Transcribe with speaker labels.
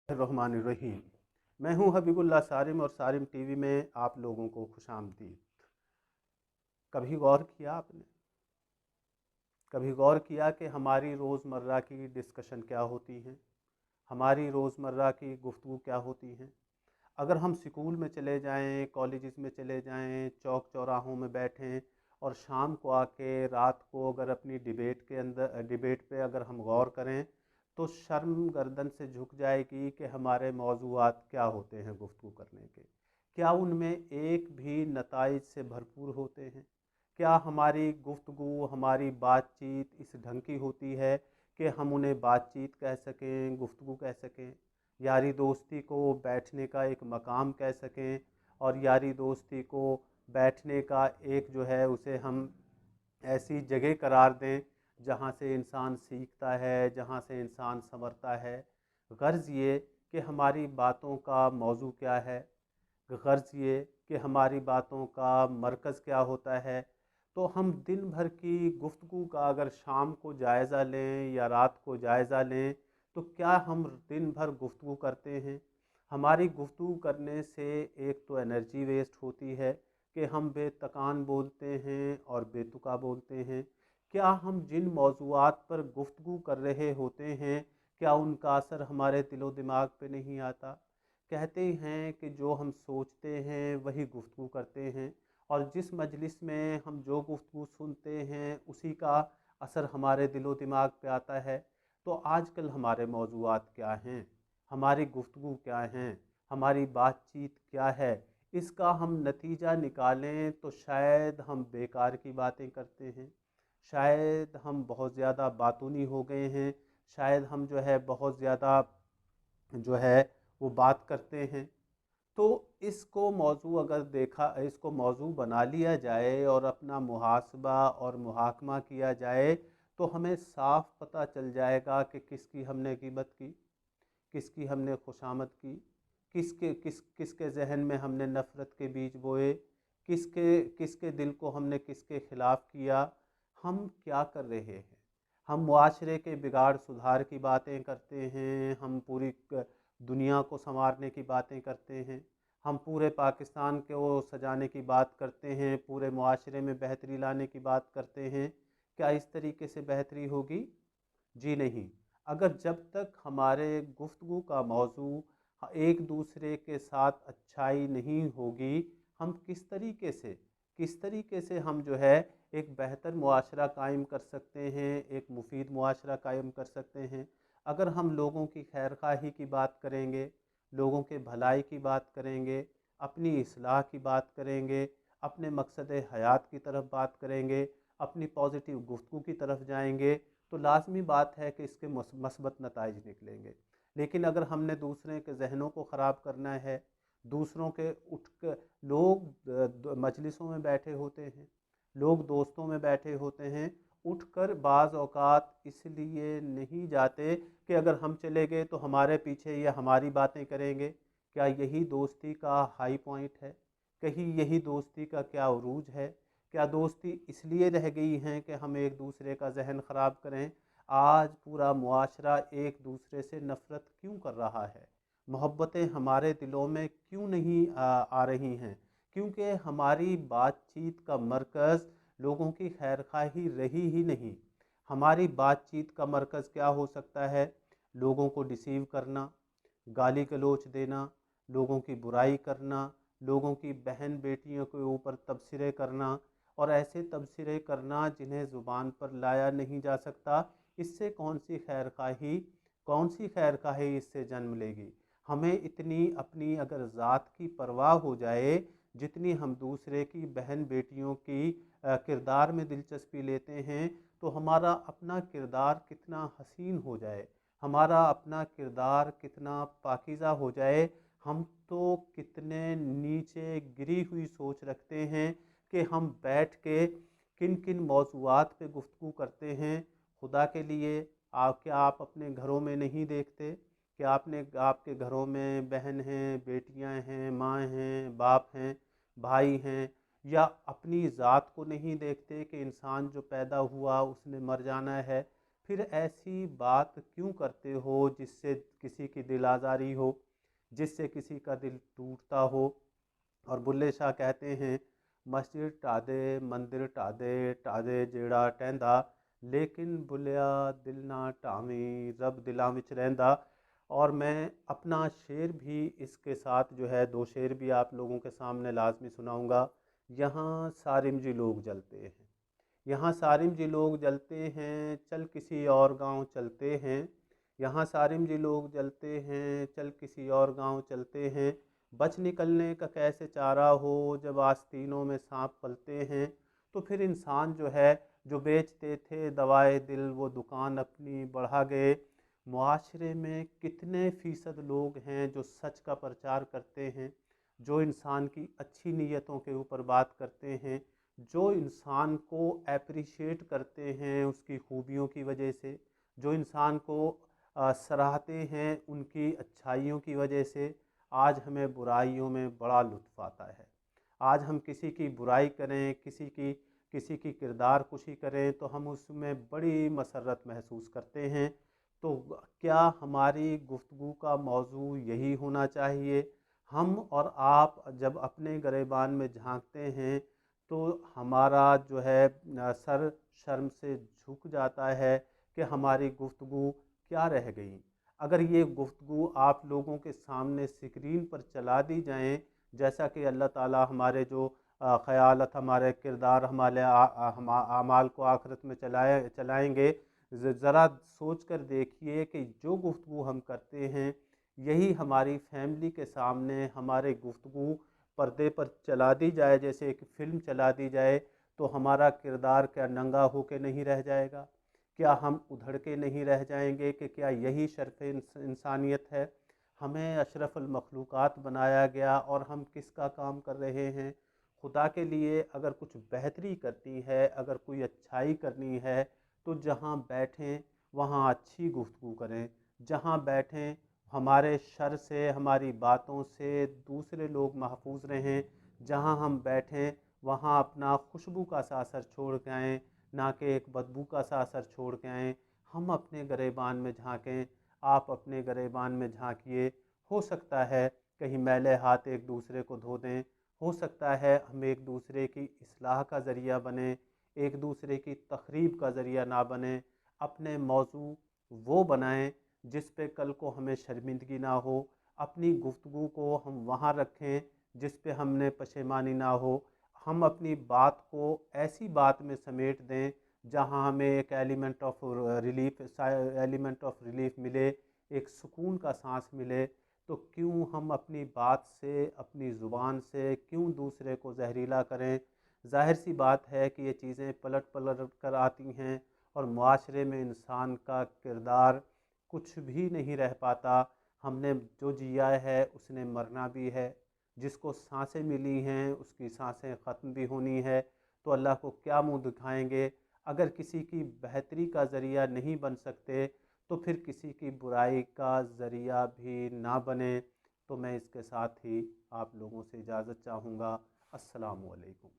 Speaker 1: रहमान रहीम। मैं हूं हबीबुल्लाह सारिम और सारिम टीवी में आप लोगों को खुशामदीद। कभी गौर किया आपने, कभी गौर किया कि हमारी रोज़मर्रा की डिस्कशन क्या होती हैं, हमारी रोज़मर्रा की गुफ्तगू क्या होती हैं? अगर हम स्कूल में चले जाएं, कॉलेजेस में चले जाएं, चौक चौराहों में बैठें और शाम को आके रात को अगर अपनी डिबेट पे अगर हम गौर करें तो शर्म गर्दन से झुक जाएगी कि हमारे मौज़ूआत क्या होते हैं गुफ्तगू करने के। क्या उनमें एक भी नताइज से भरपूर होते हैं? क्या हमारी गुफ्तगू, हमारी बातचीत इस ढंग की होती है कि हम उन्हें बातचीत कह सकें, गुफ्तगू कह सकें, यारी दोस्ती को बैठने का एक मकाम कह सकें, और यारी दोस्ती को बैठने का एक जो है उसे हम ऐसी जगह करार दें जहाँ से इंसान सीखता है, जहाँ से इंसान संवरता है। गर्ज़ ये कि हमारी बातों का मौजू क्या है, गर्ज़ ये कि हमारी बातों का मरकज़ क्या होता है। तो हम दिन भर की गुफ्तगू का अगर शाम को जायज़ा लें या रात को जायज़ा लें तो क्या हम दिन भर गुफ्तगू करते हैं? हमारी गुफ्तगू करने से एक तो एनर्जी वेस्ट होती है कि हम बेतकान बोलते हैं और बेतुका बोलते हैं। क्या हम जिन मौज़ूआत पर गुफ्तगू कर रहे होते हैं, क्या उनका असर हमारे दिलो दिमाग पे नहीं आता? कहते हैं कि जो हम सोचते हैं वही गुफ्तगू करते हैं, और जिस मजलिस में हम जो गुफ्तगू सुनते हैं उसी का असर हमारे दिलो दिमाग पे आता है। तो आजकल हमारे मौज़ूआत क्या हैं, हमारी गुफ्तगू क्या हैं, हमारी बातचीत क्या है, इसका हम नतीजा निकालें तो शायद हम बेकार की बातें करते हैं, शायद हम बहुत ज़्यादा बातूनी हो गए हैं, शायद हम जो है बहुत ज़्यादा जो है वो बात करते हैं। तो इसको मौजू अगर देखा, इसको मौजू बना लिया जाए और अपना मुहासबा और मुहाकमा किया जाए तो हमें साफ पता चल जाएगा कि किसकी हमने ग़ीबत की, किसकी हमने खुशामद की, किसके जहन में हमने नफ़रत के बीज बोए, किसके किसके दिल को हमने किसके ख़िलाफ़ किया। हम क्या कर रहे हैं? हम मुआशरे के बिगाड़ सुधार की बातें करते हैं, हम पूरी दुनिया को संवारने की बातें करते हैं, हम पूरे पाकिस्तान को सजाने की बात करते हैं, पूरे मुआशरे में बेहतरी लाने की बात करते हैं। क्या इस तरीके से बेहतरी होगी? जी नहीं। अगर जब तक हमारे गुफ्तगू का मौजू एक दूसरे के साथ अच्छाई नहीं होगी, हम किस तरीके से हम जो है एक बेहतर मुआशरा कायम कर सकते हैं, एक मुफीद मुआशरा कायम कर सकते हैं। अगर हम लोगों की खैरख्वाही की बात करेंगे, लोगों के भलाई की बात करेंगे, अपनी इस्लाह की बात करेंगे, अपने मकसद हयात की तरफ बात करेंगे, अपनी पॉजिटिव गुफ्तगू की तरफ जाएंगे, तो लाजमी बात है कि इसके मस्बत नताइज निकलेंगे। लेकिन अगर हमने दूसरे के जहनों को ख़राब करना है, दूसरों के उठ कर लोग मजलिसों में बैठे होते हैं, लोग दोस्तों में बैठे होते हैं, उठकर बाज़ औक़ात इसलिए नहीं जाते कि अगर हम चले गए तो हमारे पीछे ये हमारी बातें करेंगे। क्या यही दोस्ती का हाई पॉइंट है? कहीं यही दोस्ती का क्या उरूज है? क्या दोस्ती इसलिए रह गई हैं कि हम एक दूसरे का जहन ख़राब करें? आज पूरा मुआशरा एक दूसरे से नफ़रत क्यों कर रहा है? मोहब्बतें हमारे दिलों में क्यों नहीं आ रही हैं? क्योंकि हमारी बातचीत का मरकज़ लोगों की खैरख्वाही रही ही नहीं। हमारी बातचीत का मरकज़ क्या हो सकता है? लोगों को डिसीव करना, गाली गलौच देना, लोगों की बुराई करना, लोगों की बहन बेटियों के ऊपर तबसरे करना, और ऐसे तबसरे करना जिन्हें ज़ुबान पर लाया नहीं जा सकता। इससे कौन सी खैरख्वाही इससे जन्म लेगी? हमें इतनी अपनी अगर ज़ात की परवाह हो जाए जितनी हम दूसरे की बहन बेटियों की किरदार में दिलचस्पी लेते हैं, तो हमारा अपना किरदार कितना हसीन हो जाए, हमारा अपना किरदार कितना पाकीज़ा हो जाए। हम तो कितने नीचे गिरी हुई सोच रखते हैं कि हम बैठ के किन किन मौज़ूआत पे गुफ्तगू करते हैं। खुदा के लिए, क्या आप अपने घरों में नहीं देखते कि आपके घरों में बहन हैं, बेटियां हैं, माँ हैं, बाप हैं, भाई हैं, या अपनी ज़ात को नहीं देखते कि इंसान जो पैदा हुआ उसने मर जाना है? फिर ऐसी बात क्यों करते हो जिससे किसी की दिल आज़ारी हो, जिससे किसी का दिल टूटता हो। और बुल्ले शाह कहते हैं, मस्जिद ਢਾ ਦੇ मंदिर ਢਾ ਦੇ ਜਿਹੜਾ ਟਹਿੰਦਾ, लेकिन बुलिया दिल ना ਢਾਵੀਂ रब दिलों विच रहिंदा। और मैं अपना शेर भी इसके साथ जो है, दो शेर भी आप लोगों के सामने लाजमी सुनाऊंगा। यहाँ सारिम जी लोग जलते हैं, यहाँ सारिम जी लोग जलते हैं, चल किसी और गांव चलते हैं। यहाँ सारिम जी लोग जलते हैं, चल किसी और गांव चलते हैं। बच निकलने का कैसे चारा हो, जब आस्तीनों में सांप पलते हैं। तो फिर इंसान जो है, जो बेचते थे दवाए दिल, वो दुकान अपनी बढ़ा गए। मुआशरे में कितने फ़ीसद लोग हैं जो सच का प्रचार करते हैं, जो इंसान की अच्छी नीयतों के ऊपर बात करते हैं, जो इंसान को एप्रिशिएट करते हैं उसकी खूबियों की वजह से, जो इंसान को सराहते हैं उनकी अच्छाइयों की वजह से। आज हमें बुराइयों में बड़ा लुत्फ़ आता है। आज हम किसी की बुराई करें, किसी की किरदार कुशी करें, तो हम उसमें बड़ी मसरत महसूस करते हैं। तो क्या हमारी गुफ्तगू का मौजू यही होना चाहिए? हम और आप जब अपने गिरेबान में झांकते हैं तो हमारा जो है सर शर्म से झुक जाता है कि हमारी गुफ्तगू क्या रह गई। अगर ये गुफ्तगू आप लोगों के सामने स्क्रीन पर चला दी जाएं, जैसा कि अल्लाह ताला हमारे जो ख़यालत, हमारे किरदार, हमारे आमाल को आखिरत में चलाएंगे। ज़रा सोच कर देखिए कि जो गुफ्तगू हम करते हैं, यही हमारी फैमिली के सामने हमारे गुफ्तगू पर्दे पर चला दी जाए, जैसे एक फ़िल्म चला दी जाए, तो हमारा किरदार क्या नंगा होके नहीं रह जाएगा? क्या हम उधड़ के नहीं रह जाएंगे कि क्या यही शर्फ़ इंसानियत है? हमें अशरफुल मखलूक़ात बनाया गया और हम किसका काम कर रहे हैं? खुदा के लिए अगर कुछ बेहतरी करनी है, अगर कोई अच्छाई करनी है, तो जहाँ बैठें वहाँ अच्छी गुफ्तगू करें। जहाँ बैठें हमारे शर से, हमारी बातों से दूसरे लोग महफूज रहें। जहाँ हम बैठें वहाँ अपना खुशबू का सा असर छोड़ के आएँ, ना कि एक बदबू का सा असर छोड़ के आएँ। हम अपने गिरेबान में झांकें, आप अपने गिरेबान में झांकिए। हो सकता है कहीं मैले हाथ एक दूसरे को धो दें, हो सकता है हम एक दूसरे की इस्लाह का ज़रिया बने, एक दूसरे की तखरीब का ज़रिया ना बने। अपने मौजू वो बनाएं जिस पे कल को हमें शर्मिंदगी ना हो। अपनी गुफ्तगू को हम वहाँ रखें जिस पे हमने पशेमानी ना हो। हम अपनी बात को ऐसी बात में समेट दें जहाँ हमें एक एलिमेंट ऑफ रिलीफ मिले, एक सुकून का सांस मिले। तो क्यों हम अपनी बात से, अपनी ज़ुबान से क्यों दूसरे को जहरीला करें? ज़ाहिर सी बात है कि ये चीज़ें पलट पलट कर आती हैं और मुआशरे में इंसान का किरदार कुछ भी नहीं रह पाता। हमने जो जिया है उसने मरना भी है। जिसको सांसें मिली हैं उसकी सांसें ख़त्म भी होनी है। तो अल्लाह को क्या मुंह दिखाएंगे? अगर किसी की बेहतरी का ज़रिया नहीं बन सकते, तो फिर किसी की बुराई का ज़रिया भी ना बने। तो मैं इसके साथ ही आप लोगों से इजाज़त चाहूँगा। अस्सलामु अलैकुम।